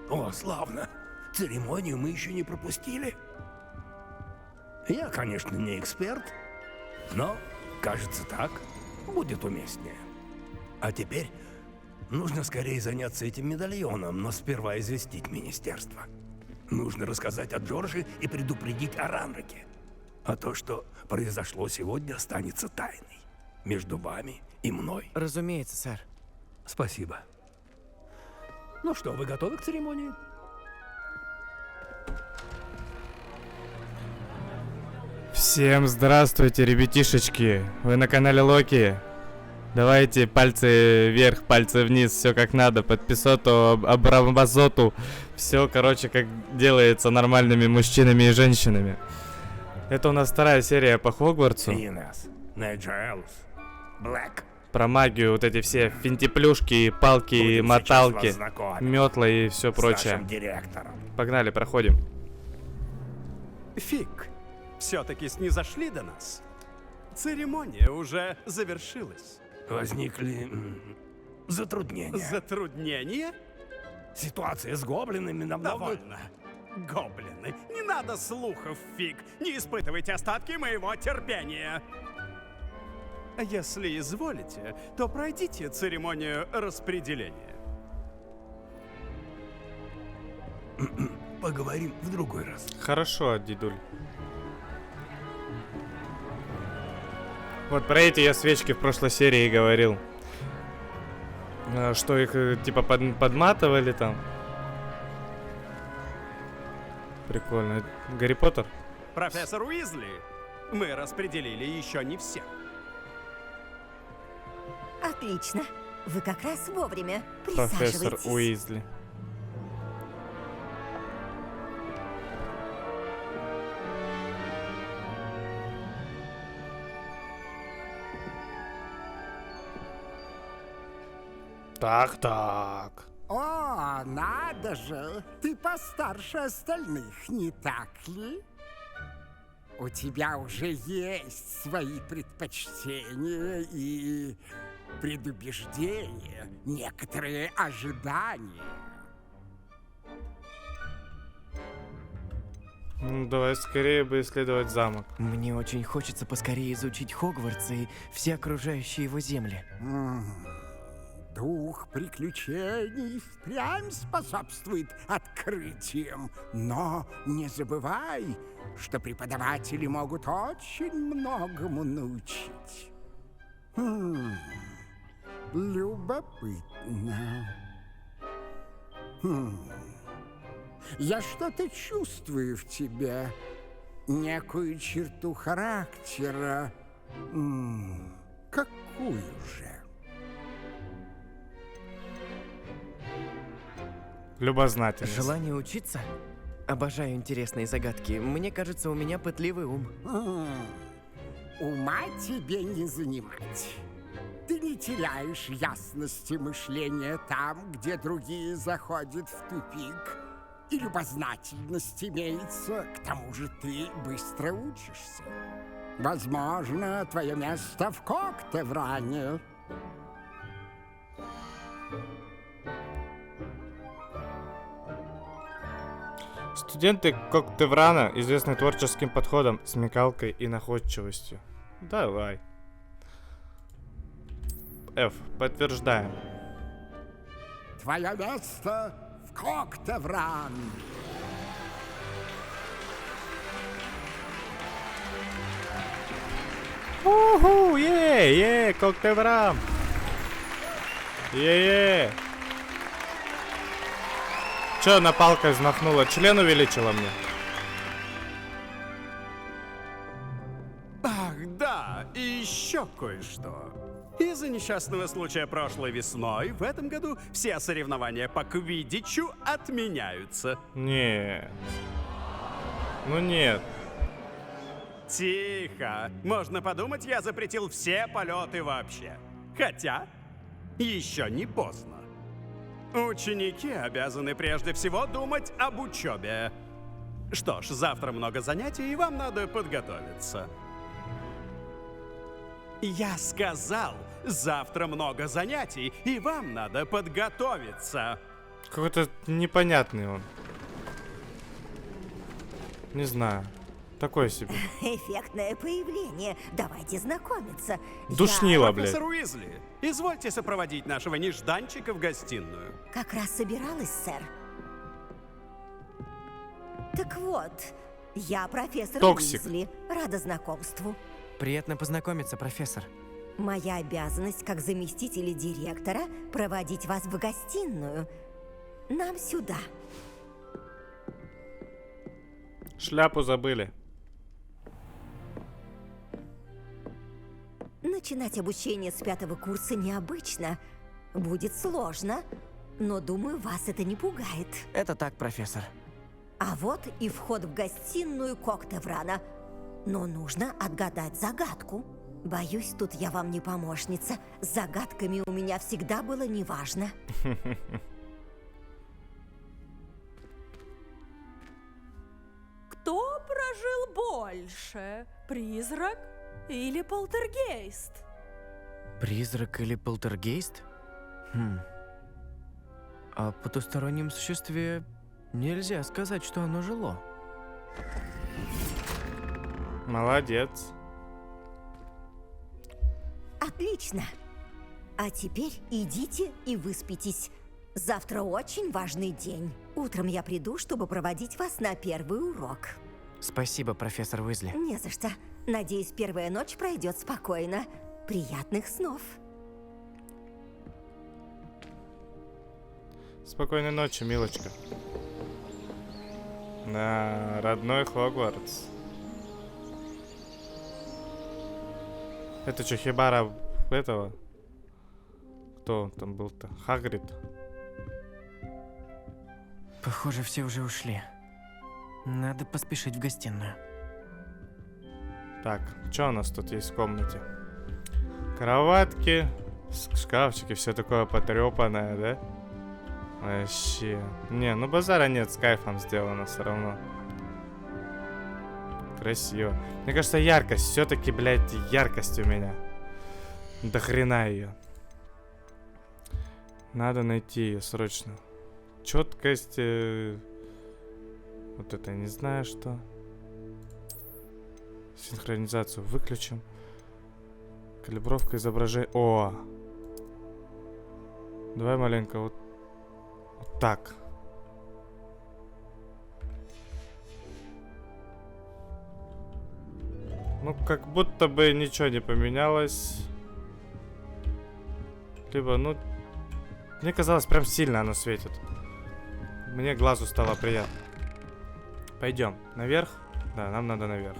О, славно. Церемонию мы еще не пропустили. Я, конечно, не эксперт, но, кажется, так будет уместнее. А теперь нужно скорее заняться этим медальоном, но сперва известить министерство. Нужно рассказать о Джорджи и предупредить о Ранраке. А то, что произошло сегодня, останется тайной. Между вами и мной. Разумеется, сэр. Спасибо. Ну что, вы готовы к церемонии? Всем здравствуйте, ребятишечки! Вы на канале Локи. Давайте пальцы вверх, пальцы вниз, все как надо, подписоту, абрамбазоту. Все, короче, как делается нормальными мужчинами и женщинами. Это у нас вторая серия по Хогвартсу. Инес, Найджелус, Блэк. Про магию, вот эти все финтиплюшки, палки, Будем моталки, сейчас вас знакомить метла и все с прочее. нашим директором. Погнали, проходим. Фиг, все-таки снизошли до нас. Церемония уже завершилась. Возникли затруднения. Затруднения? Ситуация с гоблинами нам Довольно. Гоблины, не надо слухов, Фиг. Не испытывайте остатки моего терпения. Если изволите, то пройдите церемонию распределения. Поговорим в другой раз. Хорошо, дедуль. Вот про эти я свечки в прошлой серии говорил. Что их типа подматывали там. Прикольно. Гарри Поттер? Профессор Уизли, мы распределили еще не всех. Отлично. Вы как раз вовремя. Профессор Присаживайтесь. Уизли. Так. О, надо же! Ты постарше остальных, не так ли? У тебя уже есть свои предпочтения и предубеждения, некоторые ожидания. Ну, давай скорее бы исследовать замок. Мне очень хочется поскорее изучить Хогвартс и все окружающие его земли. Дух приключений впрямь способствует открытиям. Но не забывай, что преподаватели могут очень многому научить. Любопытно. Я что-то чувствую в тебе. Некую черту характера. Какую же? Любознательность. Желание учиться? Обожаю интересные загадки. Мне кажется, у меня пытливый ум. Ума тебе не занимать. Ты не теряешь ясности мышления там, где другие заходят в тупик. И любознательность имеется, к тому же ты быстро учишься. Возможно, твое место в Коктевране. Студенты Коктеврана известны творческим подходом, смекалкой и находчивостью. Давай. F. Подтверждаем. Твое место в Коктевран. Уху, Коктевран. Чё она палкой взмахнула? Член увеличила мне. Ах, да, и еще кое-что. Из-за несчастного случая прошлой весной, в этом году все соревнования по квиддичу отменяются. Не. Ну нет. Тихо. Можно подумать, я запретил все полеты вообще. Хотя, еще не поздно. Ученики обязаны прежде всего думать об учебе. Что ж, завтра много занятий, и вам надо подготовиться. Я сказал, завтра много занятий, и вам надо подготовиться. Какой-то непонятный он. Не знаю. Такой себе. Эффектное появление. Давайте знакомиться. Душнило, блядь. Профессор Уизли, извольте сопроводить нашего нежданчика в гостиную. Я как раз собиралась, сэр. Так вот, я профессор Токсик. Уизли. Рада знакомству. Приятно познакомиться, профессор. Моя обязанность как заместителя директора проводить вас в гостиную. Нам сюда. Шляпу забыли. Начинать обучение с 5-го курса необычно. Будет сложно, но, думаю, вас это не пугает. Это так, профессор. А вот и вход в гостиную Коктеврана. Но нужно отгадать загадку. Боюсь, тут я вам не помощница. С загадками у меня всегда было неважно. Кто прожил больше? Призрак или полтергейст? Призрак или полтергейст? Хм. О потустороннем существе нельзя сказать, что оно жило. Молодец. Отлично. А теперь идите и выспитесь. Завтра очень важный день. Утром я приду, чтобы проводить вас на первый урок. Спасибо, профессор Уизли. Не за что. Надеюсь, первая ночь пройдет спокойно. Приятных снов. Спокойной ночи, милочка. На родной Хогвартс. Это что, Хибара этого? Кто он там был-то? Хагрид. Похоже, все уже ушли. Надо поспешить в гостиную. Так, что у нас тут есть в комнате? Кроватки, шкафчики, все такое потрепанное, да? Вообще. Не, ну базара нет, с кайфом сделано все равно. Красиво. Мне кажется, яркость. Все-таки, блядь, яркость у меня. До хрена ее. Надо найти ее срочно. Четкость. Вот это я не знаю что. Синхронизацию выключим. Калибровка изображения. О! Давай маленько вот так. Ну, как будто бы ничего не поменялось. Либо, ну... Мне казалось, прям сильно оно светит. Мне глазу стало приятно. Пойдем. Наверх? Да, нам надо наверх.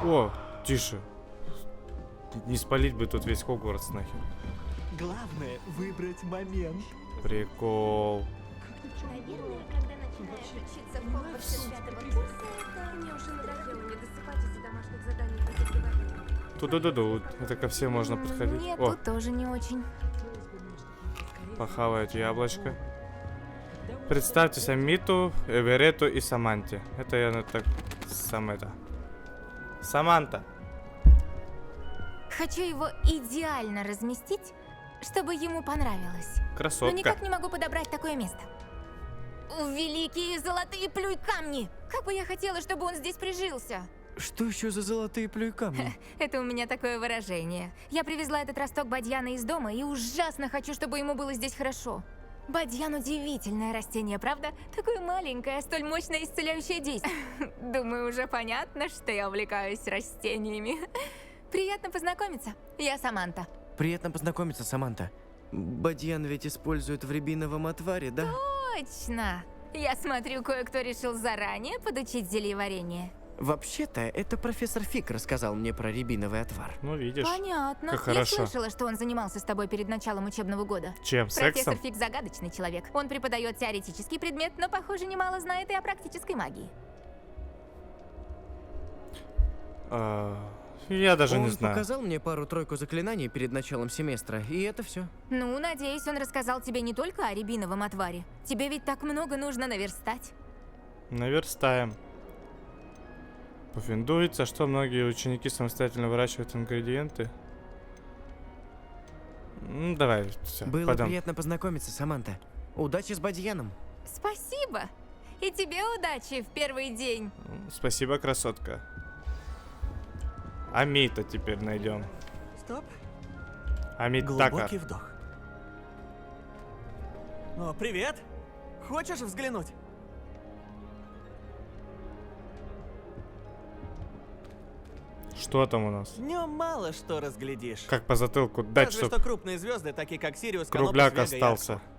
О, тише. Не спалить бы тут весь Хогвартс нахер. Главное выбрать момент. Прикол. Наверное, когда начинаешь учиться в Хогвартсе с 5-го курса, это мне уже надоело не досыпать из-за домашних заданий по забиванию. Ту-ду-ду-ду. Это ко всем можно подходить. Нет, О, тут тоже не очень. похавать яблочко. Представьтесь Амиту, Эверету и Саманте. Это я так... Сам это... Саманта. Хочу его идеально разместить, чтобы ему понравилось. Но Красотка. никак не могу подобрать такое место. Великие золотые плюй-камни! Как бы я хотела, чтобы он здесь прижился. Что еще за золотые плюй-камни? Это у меня такое выражение. Я привезла этот росток бадьяна из дома и ужасно хочу, чтобы ему было здесь хорошо. Бадьян удивительное растение, правда? Такое маленькое, столь мощное исцеляющее действие. Думаю, уже понятно, что я увлекаюсь растениями. Приятно познакомиться. Я Саманта. Приятно познакомиться, Саманта. Бадьян ведь используют в рябиновом отваре, да? Точно. Я смотрю, кое-кто решил заранее подучить зельеварение. Вообще-то, это профессор Фиг рассказал мне про рябиновый отвар. Ну, видишь. Понятно. Как Я хорошо. слышала, что он занимался с тобой перед началом учебного года. Чем? Профессор Сексом? Фиг загадочный человек. Он преподает теоретический предмет, но, похоже, немало знает и о практической магии. Я даже Он не знаю. показал мне пару-тройку заклинаний перед началом семестра, и это все. Ну, надеюсь, он рассказал тебе не только о рябиновом отваре. Тебе ведь так много нужно наверстать. Наверстаем. Пуффендуется, что многие ученики самостоятельно выращивают ингредиенты. Давай, все, Было пойдем. приятно познакомиться, Саманта. Удачи с Бадьяном. Спасибо. И тебе удачи в первый день. Спасибо, красотка. Амита теперь найдем. Стоп. Амитака. Глубокий вдох. О, привет. Хочешь взглянуть? Что там у нас? Днем мало что разглядишь. Как по затылку дать, Разве чтоб что крупные звезды, такие как Сириус, Канопус, кругляк Вега и остался. Арктур.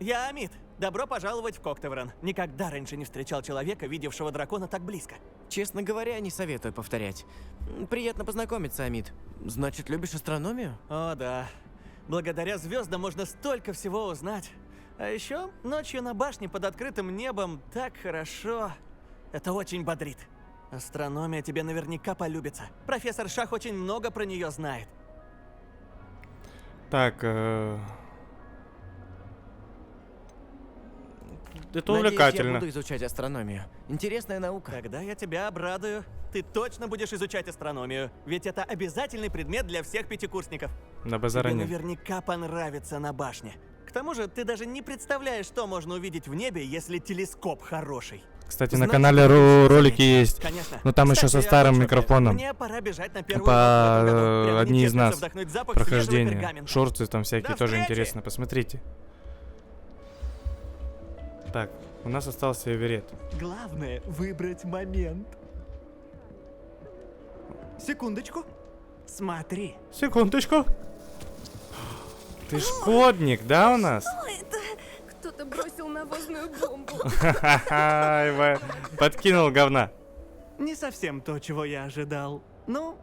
Я Амит. Добро пожаловать в Коктевран. Никогда раньше не встречал человека, видевшего дракона так близко. Честно говоря, не советую повторять. Приятно познакомиться, Амит. Значит, любишь астрономию? О, да. Благодаря звездам можно столько всего узнать. А еще ночью на башне под открытым небом так хорошо. Это очень бодрит. Астрономия тебе наверняка полюбится. Профессор Шах очень много про нее знает. Так, это Надеюсь, увлекательно. я буду изучать астрономию. Интересная наука. Тогда я тебя обрадую. Ты точно будешь изучать астрономию, ведь это обязательный предмет для всех пятикурсников. На Тебе базаре нет. наверняка понравится на башне. К тому же, ты даже не представляешь, что можно увидеть в небе, если телескоп хороший. Кстати, на Значит, канале ролики есть. Конечно. Но там еще со Кстати, старым об учёбе. микрофоном. Мне пора бежать на первую По урок в этом году. Прямо не одни из терпится нас. вдохнуть запах свежего Прохождение. пергамента. Шорты там всякие До тоже встречи! интересно. Посмотрите. Так, у нас остался Эверетт. Главное выбрать момент. Секундочку. Смотри. Секундочку. Ты шкодник, да, у нас? Кто-то бросил навозную бомбу. Ха-ха-ха, Ива подкинул говна. Не совсем то, чего я ожидал. Ну,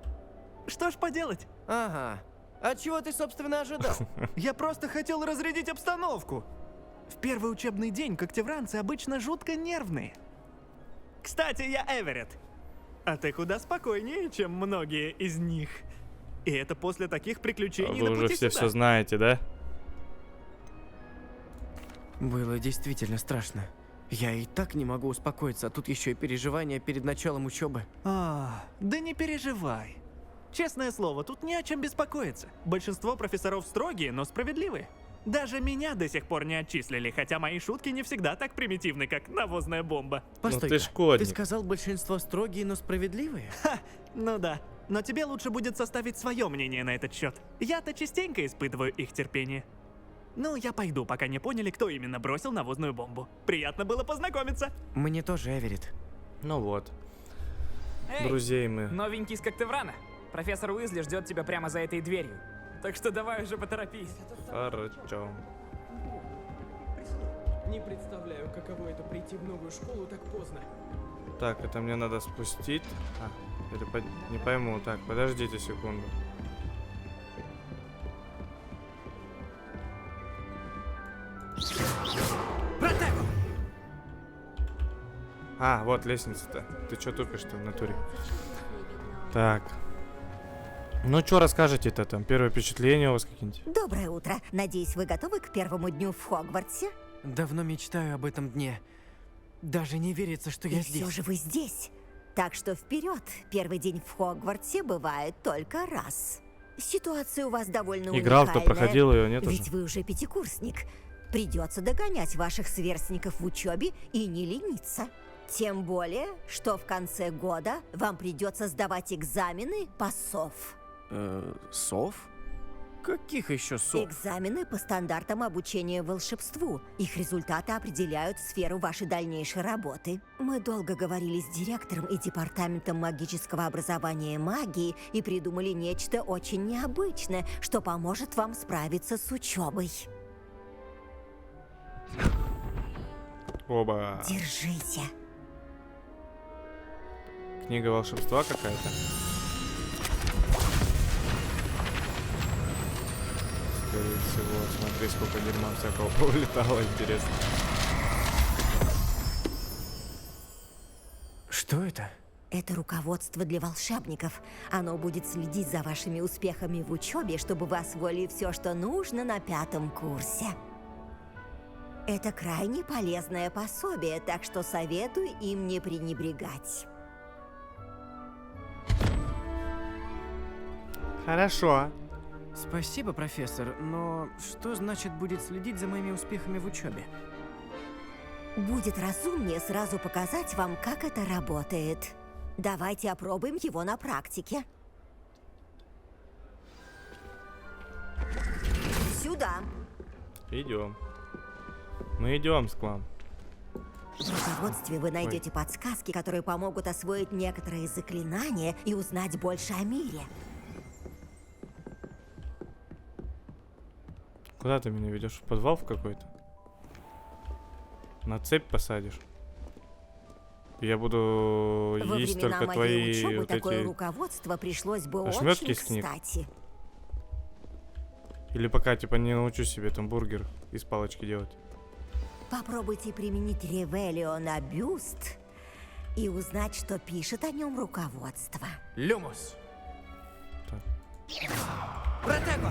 что ж поделать? Ага. А чего ты, собственно, ожидал? Я просто хотел разрядить обстановку. В первый учебный день коктевранцы обычно жутко нервные. Кстати, я Эверетт. А ты куда спокойнее, чем многие из них. И это после таких приключений Вы на уже пути все сюда. знаете, да? Было действительно страшно. Я и так не могу успокоиться, а тут еще и переживания перед началом учебы. Да не переживай. Честное слово, тут не о чем беспокоиться. Большинство профессоров строгие, но справедливые. Даже меня до сих пор не отчислили, хотя мои шутки не всегда так примитивны, как навозная бомба. Постой, ты шкодник. ты сказал, большинство строгие, но справедливые? Ну да, но тебе лучше будет составить свое мнение на этот счет. Я-то частенько испытываю их терпение. Ну, я пойду, пока не поняли, кто именно бросил навозную бомбу. Приятно было познакомиться. Мне тоже, Эверетт. Ну вот. Эй, Друзей мы. новенький из Коктеврана. Профессор Уизли ждет тебя прямо за этой дверью. Так что давай уже поторопись. Хорошо. Не представляю, каково это прийти в новую школу так поздно. Так, это мне надо спустить. Или не пойму. Так, подождите секунду. Вот лестница-то. Ты чё тупишь-то в натуре? Так. Ну, что расскажете-то там? Первое впечатление у вас какие-нибудь? Доброе утро. Надеюсь, вы готовы к первому дню в Хогвартсе? Давно мечтаю об этом дне. Даже не верится, что я И здесь. все же вы здесь. Так что вперед. Первый день в Хогвартсе бывает только раз. Ситуация у вас довольно Играл, кто уникальная. проходил ее, нет Ведь уже? вы уже пятикурсник. Придется догонять ваших сверстников в учебе и не лениться. Тем более, что в конце года вам придется сдавать экзамены по СОВ. Сов? Каких еще сов? Экзамены по стандартам обучения волшебству. Их результаты определяют сферу вашей дальнейшей работы. Мы долго говорили с директором и департаментом магического образования и магии и придумали нечто очень необычное, что поможет вам справиться с учебой. Оба. Держите. Книга волшебства какая-то. Скорее всего, смотри, сколько дерьма всякого повылетало, интересно. Что это? Это руководство для волшебников. Оно будет следить за вашими успехами в учебе, чтобы вы освоили все, что нужно на 5-м курсе. Это крайне полезное пособие, так что советую им не пренебрегать. Хорошо. Спасибо, профессор, но что значит будет следить за моими успехами в учебе? Будет разумнее сразу показать вам, как это работает. Давайте опробуем его на практике. Сюда. Идем. Мы идем к вам. В руководстве вы найдете подсказки, которые помогут освоить некоторые заклинания и узнать больше о мире. Куда ты меня ведешь? В подвал в какой-то? На цепь посадишь? Я буду Во есть времена только моей твои учебы вот такое эти... руководство пришлось бы ошметки очень с них? кстати. Или пока типа не научу себе там бургер из палочки делать. Попробуйте применить Ревелио на бюст и узнать, что пишет о нем руководство. Люмус! Так. Протего!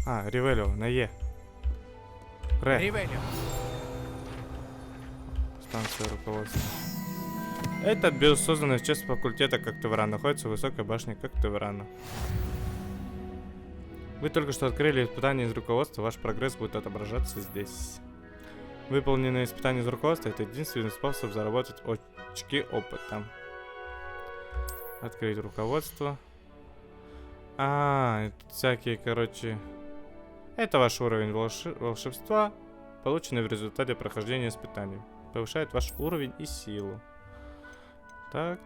А, Ревелио, на Е. Ре. Ревелио! Станция руководства. Этот бюст, созданный в честь факультета Коктеврана, находится в высокой башне Коктеврана. Вы только что открыли испытание из руководства, ваш прогресс будет отображаться здесь. Выполненные испытания из руководства — это единственный способ заработать очки опыта. Открыть руководство. Это всякие, короче... Это ваш уровень волшебства, полученный в результате прохождения испытаний. Повышает ваш уровень и силу. Так.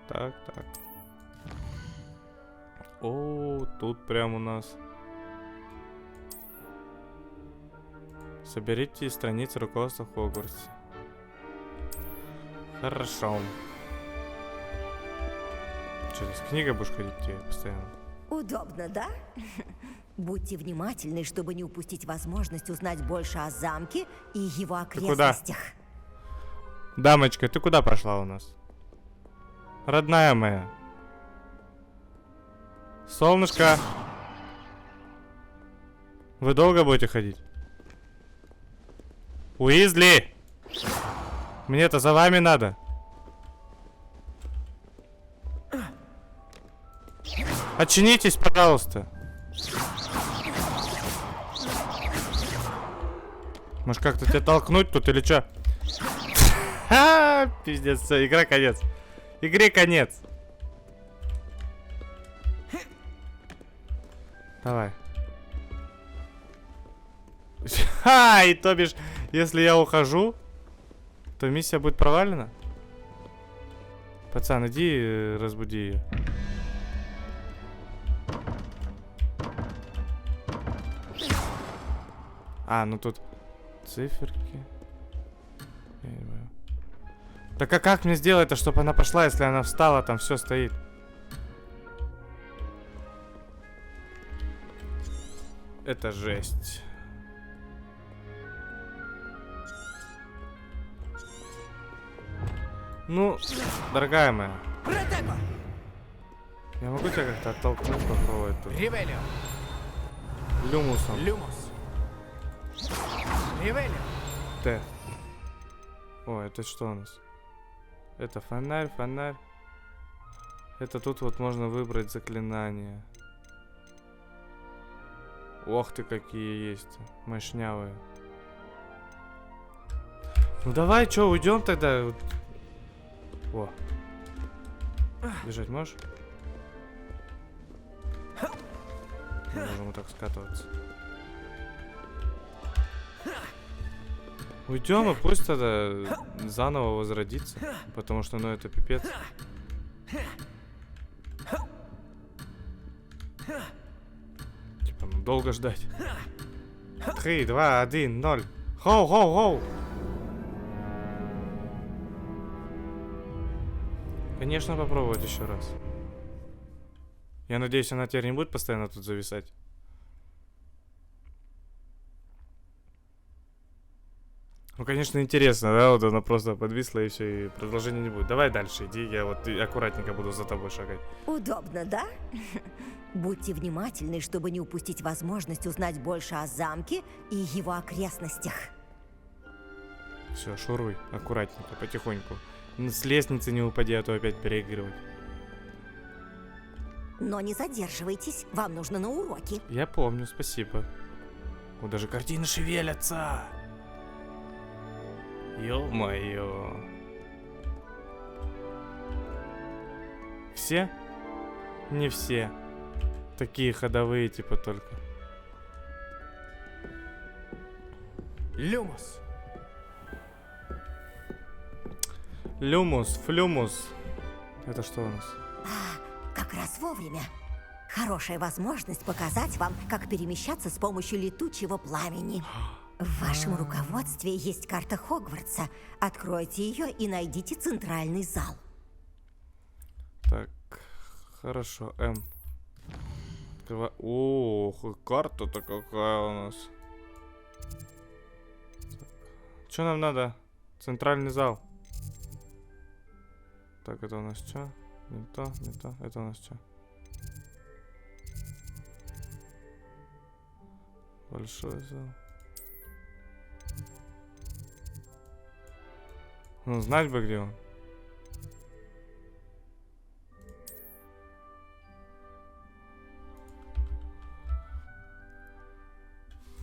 О, тут прям у нас... Соберите страницы руководства в Хогвартсе. Хорошо. Что, с книгой будешь ходить тебе постоянно? Удобно, да? Будьте внимательны, чтобы не упустить возможность узнать больше о замке и его окрестностях. Дамочка, ты куда прошла у нас? Родная моя. Солнышко. Вы долго будете ходить? Уизли! Мне-то за вами надо. Очнитесь, пожалуйста. Может, как-то тебя толкнуть тут или что? Пиздец, все, игра конец. Игре конец. Давай. И то бишь, если я ухожу, то миссия будет провалена. Пацан, иди разбуди ее. Ну тут циферки. Я не знаю. Так а как мне сделать это, чтобы она пошла, если она встала, там все стоит? Это жесть. Ну, дорогая моя. Я могу тебя как-то оттолкнуть, попробовать тут? Ревелио! Люмусом. Люмус! Ревелио! Т. О, это что у нас? Это фонарь. Это тут вот можно выбрать заклинания. Ох ты, какие есть. Мощнявые. Ну давай, чё, уйдем тогда. О. Бежать можешь? Мы можем вот так скатываться. Уйдем, и пусть тогда заново возродится. Потому что, ну, это пипец. Типа, ну, долго ждать. 3, 2, 1, 0. Хоу. Конечно, попробовать еще раз. Я надеюсь, она теперь не будет постоянно тут зависать. Ну, конечно, интересно, да? Вот она просто подвисла и все, и продолжения не будет. Давай дальше, иди, я вот аккуратненько буду за тобой шагать. Удобно, да? Будьте внимательны, чтобы не упустить возможность узнать больше о замке и его окрестностях. Все, шуруй, аккуратненько, потихоньку. С лестницы не упади, а то опять переигрывать. Но не задерживайтесь, вам нужно на уроки. Я помню, спасибо. О, даже картины шевелятся. Ё-моё. Все? Не все. Такие ходовые, типа, только. Люмус. Люмус, флюмус. Это что у нас? Как раз вовремя. Хорошая возможность показать вам, как перемещаться с помощью летучего пламени. В вашем руководстве есть карта Хогвартса. Откройте ее и найдите центральный зал. Так, хорошо, М. Ох, карта-то какая у нас. Что нам надо? Центральный зал. Так, это у нас что? Не то, не то. Это у нас что? Большой зал. Ну, знать бы, где он.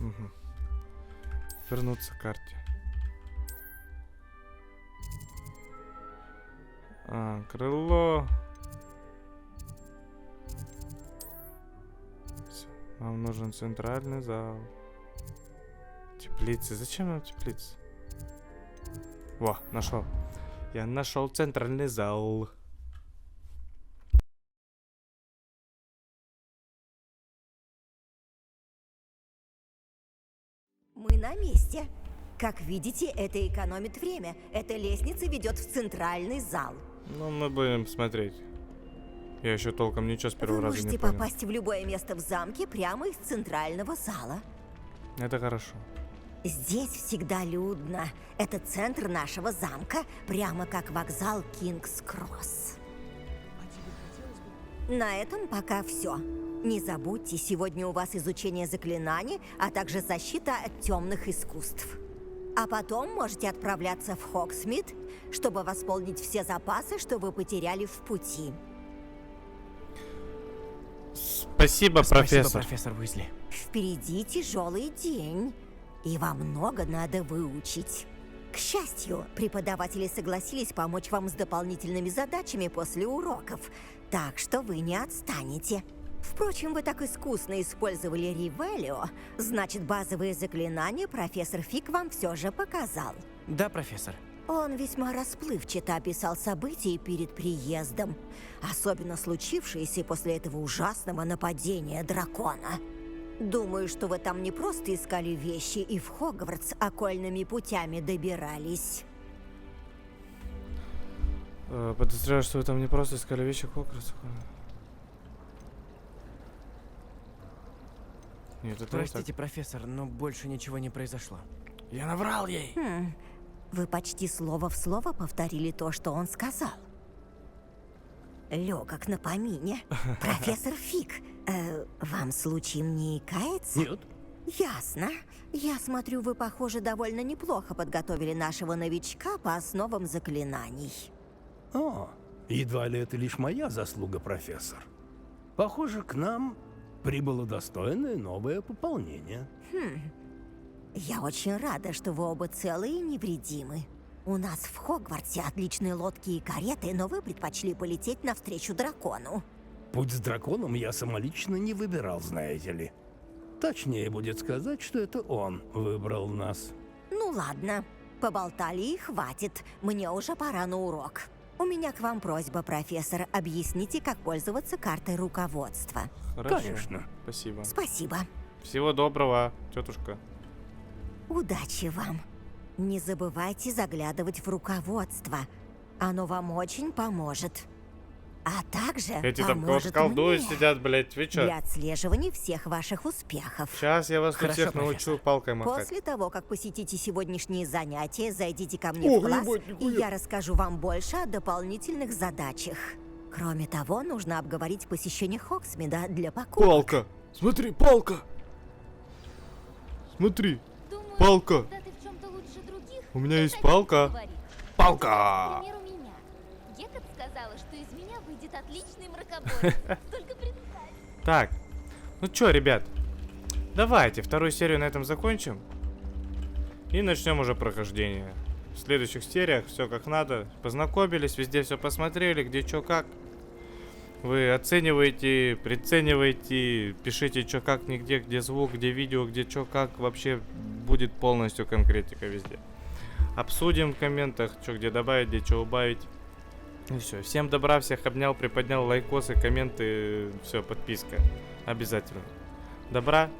Угу. Вернуться к карте. Крыло. Всё. Нам нужен центральный зал. Теплицы. Зачем нам теплицы? Во, нашел. Я нашел центральный зал. Мы на месте. Как видите, это экономит время. Эта лестница ведет в центральный зал. Ну, мы будем смотреть. Я еще толком ничего с первого Вы раза не можете понял. попасть в любое место в замке прямо из центрального зала. Это хорошо. Здесь всегда людно. Это центр нашего замка, прямо как вокзал Кингс-Кросс. На этом пока все. Не забудьте, сегодня у вас изучение заклинаний, а также защита от темных искусств. А потом можете отправляться в Хогсмит, чтобы восполнить все запасы, что вы потеряли в пути. Спасибо, профессор. Спасибо, профессор Уизли. Впереди тяжелый день, и вам много надо выучить. К счастью, преподаватели согласились помочь вам с дополнительными задачами после уроков, так что вы не отстанете. Впрочем, вы так искусно использовали Ревелио, значит, базовые заклинания профессор Фиг вам все же показал. Да, профессор. Он весьма расплывчато описал события перед приездом, особенно случившиеся после этого ужасного нападения дракона. Думаю, что вы там не просто искали вещи и в Хогвартс окольными путями добирались. Подозреваю, что вы там не просто искали вещи в Хогвартс. Нет, это Простите, профессор, но больше ничего не произошло. Я наврал ей. Вы почти слово в слово повторили то, что он сказал. Легок на помине. Профессор Фиг, вам случаем не кается? Нет. Ясно. Я смотрю, вы, похоже, довольно неплохо подготовили нашего новичка по основам заклинаний. О, едва ли это лишь моя заслуга, профессор. Похоже, к нам прибыло достойное новое пополнение. Я очень рада, что вы оба целы и невредимы. У нас в Хогвартсе отличные лодки и кареты, но вы предпочли полететь навстречу дракону. Путь с драконом я самолично не выбирал, знаете ли. Точнее будет сказать, что это он выбрал нас. Ну ладно, поболтали и хватит. Мне уже пора на урок. У меня к вам просьба, профессор. Объясните, как пользоваться картой руководства. Хорошо. Конечно. Спасибо. Спасибо. Всего доброго, тетушка. Удачи вам. Не забывайте заглядывать в руководство. Оно вам очень поможет. А также Эти там поможет колдуют, мне сидят, блядь, вы чё? для отслеживания всех ваших успехов. Сейчас я вас тут Хорошо, всех профессор. научу палкой махать. После того, как посетите сегодняшние занятия, зайдите ко мне Ох, в класс, ебать, и нихуя. я расскажу вам больше о дополнительных задачах. Кроме того, нужно обговорить посещение Хогсмида для покупок. Палка! Смотри, палка! Смотри, Думаю, палка! когда ты в чем-то лучше других, У меня ты есть так палка. говоришь. Палка! Например, у меня. Гекат сказала, что из меня выйдет отличный мракоборец. Только Так, ну чё, ребят, давайте вторую серию на этом закончим. И начнем уже прохождение. В следующих сериях все как надо. Познакомились, везде все посмотрели, где чё как. Вы оцениваете, прицениваете, пишите чё как, нигде, где звук, где видео, где чё как. Вообще будет полностью конкретика везде. Обсудим в комментах, что где добавить, где что убавить. И все. Всем добра, всех обнял, приподнял, лайкосы, комменты, все, подписка. Обязательно. Добра,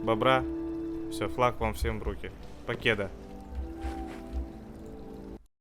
бобра. Все, флаг вам всем в руки. Покеда.